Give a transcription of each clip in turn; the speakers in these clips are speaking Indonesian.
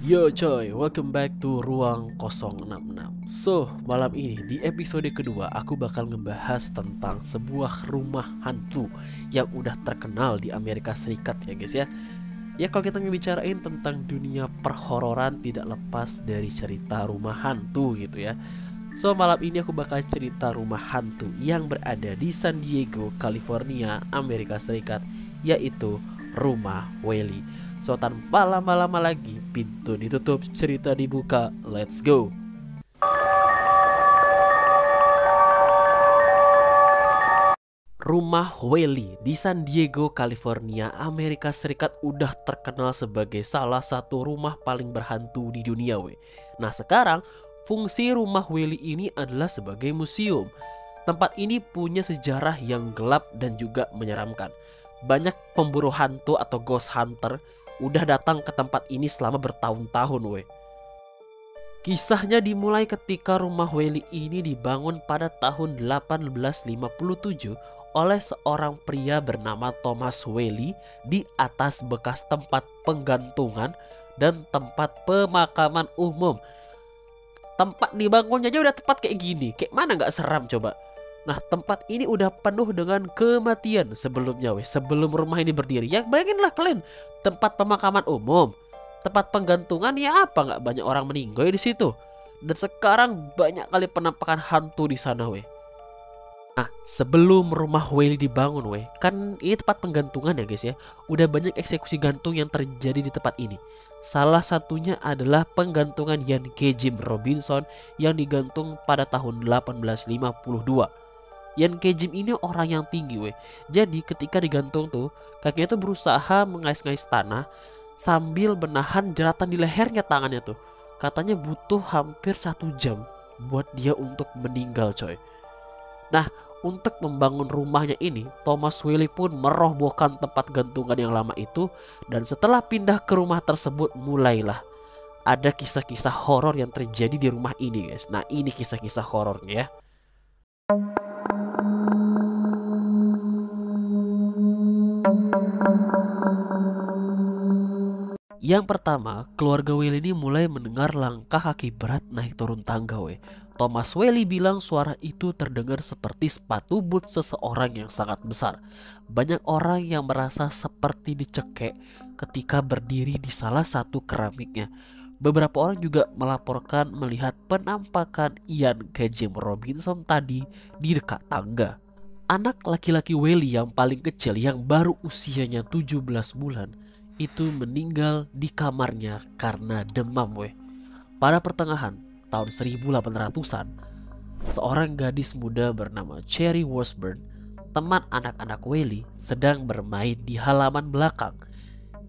Yo coy, welcome back to Ruang 066. Malam ini di episode kedua aku bakal ngebahas tentang sebuah rumah hantu yang udah terkenal di Amerika Serikat ya guys ya. Ya kalau kita ngebicarain tentang dunia perhororan tidak lepas dari cerita rumah hantu gitu ya. Malam ini aku bakal cerita rumah hantu yang berada di San Diego, California, Amerika Serikat, yaitu Rumah Welly. Tanpa lama-lama lagi, pintu ditutup, cerita dibuka, let's go. Rumah Welly di San Diego, California, Amerika Serikat udah terkenal sebagai salah satu rumah paling berhantu di dunia we. Nah sekarang, fungsi rumah Welly ini adalah sebagai museum. Tempat ini punya sejarah yang gelap dan juga menyeramkan. Banyak pemburu hantu atau ghost hunter udah datang ke tempat ini selama bertahun-tahun we. Kisahnya dimulai ketika rumah Welly ini dibangun pada tahun 1857 oleh seorang pria bernama Thomas Welly di atas bekas tempat penggantungan dan tempat pemakaman umum. Tempat dibangunnya aja udah tepat kayak gini, kayak mana gak seram coba. Nah tempat ini udah penuh dengan kematian sebelumnya weh. Sebelum rumah ini berdiri, ya bayanginlah kalian, tempat pemakaman umum, tempat penggantungan, ya apa nggak banyak orang meninggal di situ. Dan sekarang banyak kali penampakan hantu di sana weh. Nah sebelum rumah Welly dibangun weh, kan ini tempat penggantungan ya guys ya. Udah banyak eksekusi gantung yang terjadi di tempat ini. Salah satunya adalah penggantungan Ian K. Jim Robinson yang digantung pada tahun 1852. Ian K. Jim ini orang yang tinggi weh. Jadi ketika digantung tuh, kakinya tuh berusaha mengais-ngais tanah sambil menahan jeratan di lehernya tangannya tuh. Katanya butuh hampir 1 jam buat dia untuk meninggal coy. Nah untuk membangun rumahnya ini, Thomas Welly pun merobohkan tempat gantungan yang lama itu. Dan setelah pindah ke rumah tersebut, mulailah ada kisah-kisah horor yang terjadi di rumah ini guys. Nah ini kisah-kisah horornya ya. Yang pertama, keluarga Welly ini mulai mendengar langkah kaki berat naik turun tangga weh. Thomas Welly bilang suara itu terdengar seperti sepatu boot seseorang yang sangat besar. Banyak orang yang merasa seperti dicekek ketika berdiri di salah satu keramiknya. Beberapa orang juga melaporkan melihat penampakan Ian K. Jim Robinson tadi di dekat tangga. Anak laki-laki Welly yang paling kecil yang baru usianya 17 bulan itu meninggal di kamarnya karena demam weh. Pada pertengahan tahun 1800-an, seorang gadis muda bernama Cherry Washburn, teman anak-anak Welly, sedang bermain di halaman belakang.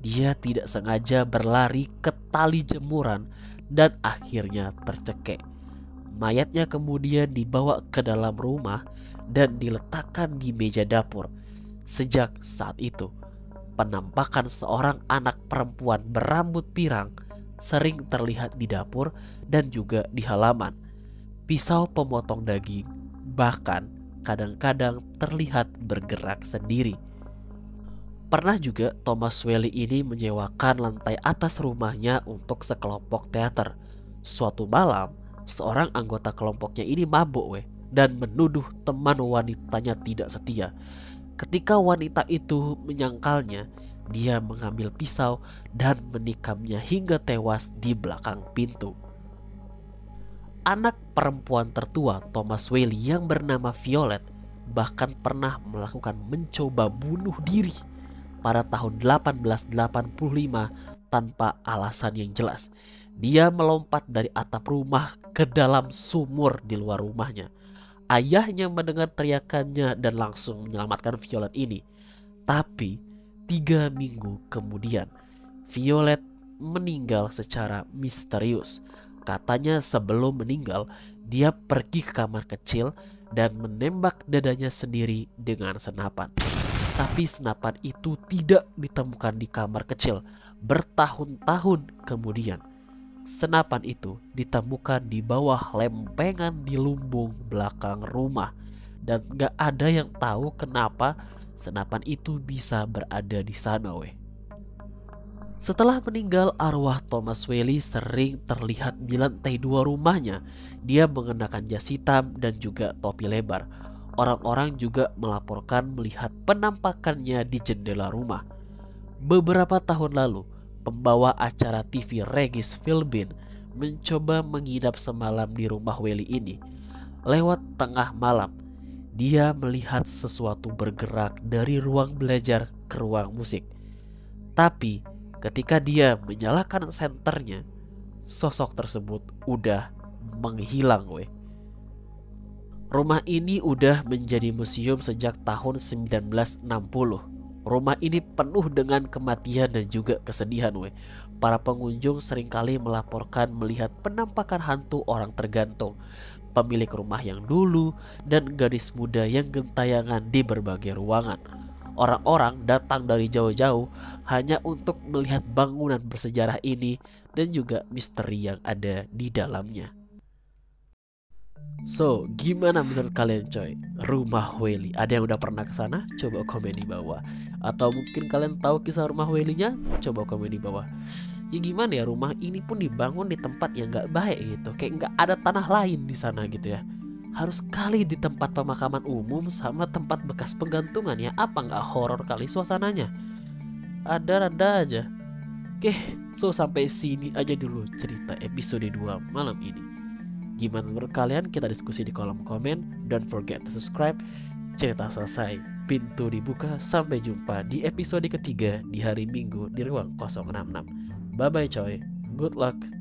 Dia tidak sengaja berlari ke tali jemuran dan akhirnya tercekek. Mayatnya kemudian dibawa ke dalam rumah dan diletakkan di meja dapur. Sejak saat itu, penampakan seorang anak perempuan berambut pirang sering terlihat di dapur dan juga di halaman. Pisau pemotong daging bahkan kadang-kadang terlihat bergerak sendiri. Pernah juga Thomas Welly ini menyewakan lantai atas rumahnya untuk sekelompok teater. Suatu malam, seorang anggota kelompoknya ini mabuk weh dan menuduh teman wanitanya tidak setia. Ketika wanita itu menyangkalnya, dia mengambil pisau dan menikamnya hingga tewas di belakang pintu. Anak perempuan tertua Thomas Welly yang bernama Violet bahkan pernah melakukan mencoba bunuh diri pada tahun 1885 tanpa alasan yang jelas. Dia melompat dari atap rumah ke dalam sumur di luar rumahnya. Ayahnya mendengar teriakannya dan langsung menyelamatkan Violet ini. Tapi 3 minggu kemudian Violet meninggal secara misterius. Katanya sebelum meninggal dia pergi ke kamar kecil dan menembak dadanya sendiri dengan senapan. Tapi senapan itu tidak ditemukan di kamar kecil. Bertahun-tahun kemudian senapan itu ditemukan di bawah lempengan di lumbung belakang rumah. Dan gak ada yang tahu kenapa senapan itu bisa berada di sana weh. Setelah meninggal, arwah Thomas Whaley sering terlihat di lantai 2 rumahnya. Dia mengenakan jas hitam dan juga topi lebar. Orang-orang juga melaporkan melihat penampakannya di jendela rumah. Beberapa tahun lalu, pembawa acara TV Regis Philbin mencoba menginap semalam di rumah Whaley ini. Lewat tengah malam, dia melihat sesuatu bergerak dari ruang belajar ke ruang musik. Tapi ketika dia menyalakan senternya, sosok tersebut udah menghilang weh. Rumah ini udah menjadi museum sejak tahun 1960. Rumah ini penuh dengan kematian dan juga kesedihan weh. Para pengunjung seringkali melaporkan melihat penampakan hantu orang tergantung, pemilik rumah yang dulu, dan gadis muda yang gentayangan di berbagai ruangan. Orang-orang datang dari jauh-jauh hanya untuk melihat bangunan bersejarah ini dan juga misteri yang ada di dalamnya. So, gimana menurut kalian coy? Rumah Whaley, ada yang udah pernah ke sana? Coba komen di bawah. Atau mungkin kalian tahu kisah rumah Whaley-nya? Coba komen di bawah. Ya gimana ya, rumah ini pun dibangun di tempat yang gak baik gitu. Kayak gak ada tanah lain di sana gitu ya. Harus kali di tempat pemakaman umum sama tempat bekas penggantungan ya. Apa gak horor kali suasananya? Ada-ada aja. Oke, so sampai sini aja dulu cerita episode 2 malam ini. Gimana menurut kalian? Kita diskusi di kolom komen. Don't forget to subscribe. Cerita selesai, pintu dibuka. Sampai jumpa di episode ketiga di hari Minggu di ruang 066. Bye bye coy. Good luck.